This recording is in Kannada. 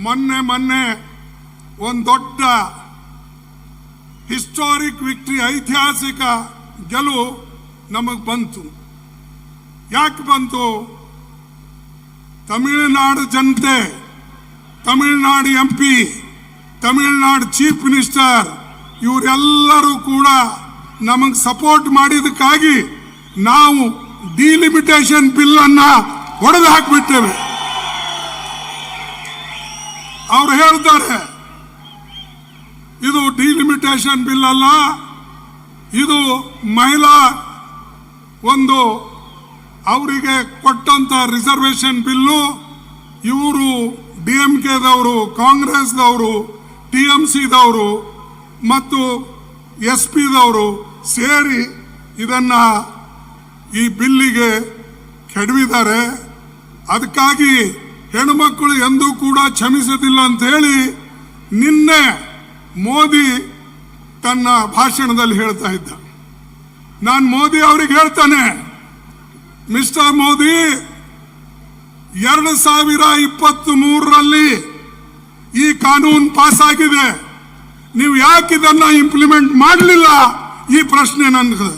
ಮೊನ್ನೆ ಒಂದು ದೊಡ್ಡ ಹಿಸ್ಟಾರಿಕ್ ವಿಕ್ಟರಿ, ಐತಿಹಾಸಿಕ ಗೆಲುವು ನಮಗೆ ಬಂತು. ಯಾಕೆ ಬಂತು? ತಮಿಳುನಾಡು ಜನತೆ, Tamil Nadu MP, Tamil Nadu chief minister ಇವರೆಲ್ಲರೂ ಕೂಡ ನಮಗೆ ಸಪೋರ್ಟ್ ಮಾಡಿದಕ್ಕಾಗಿ ನಾವು ಡಿಲಿಮಿಟೇಷನ್ ಬಿಲ್ ಅನ್ನ ಹೊಡೆದು ಹಾಕಿಬಿಟ್ಟೇವೆ. ಅವರು ಹೇಳ್ತಾರೆ ಇದು ಡಿಲಿಮಿಟೇಷನ್ ಬಿಲ್ ಅಲ್ಲ, ಇದು ಮಹಿಳಾ ಒಂದು ಅವರಿಗೆ ಕೊಟ್ಟಂತ ರಿಸರ್ವೇಶನ್ ಬಿಲ್ಲು. ಇವರು DMKದವರು, ಕಾಂಗ್ರೆಸ್ದವರು, TMCದವರು ಮತ್ತು SP ದವರು ಸೇರಿ ಇದನ್ನ ಈ ಬಿಲ್ಲಿಗೆ ಕೆಡವಿದ್ದಾರೆ. ಅದಕ್ಕಾಗಿ ಹೆಣ್ಣುಮಕ್ಕಳು ಎಂದೂ ಕೂಡ ಕ್ಷಮಿಸೋದಿಲ್ಲ ಅಂತ ಹೇಳಿ ನಿನ್ನೆ ಮೋದಿ ತನ್ನ ಭಾಷಣದಲ್ಲಿ ಹೇಳ್ತಾ ಇದ್ದ. ನಾನು ಮೋದಿ ಅವರಿಗೆ ಹೇಳ್ತಾನೆ, ಮಿಸ್ಟರ್ ಮೋದಿ, 2023ರಲ್ಲಿ ಈ ಕಾನೂನು ಪಾಸ್ ಆಗಿದೆ, ನೀವು ಯಾಕೆ ಇದನ್ನ ಇಂಪ್ಲಿಮೆಂಟ್ ಮಾಡಲಿಲ್ಲ? ಈ ಪ್ರಶ್ನೆ ನನಗೆ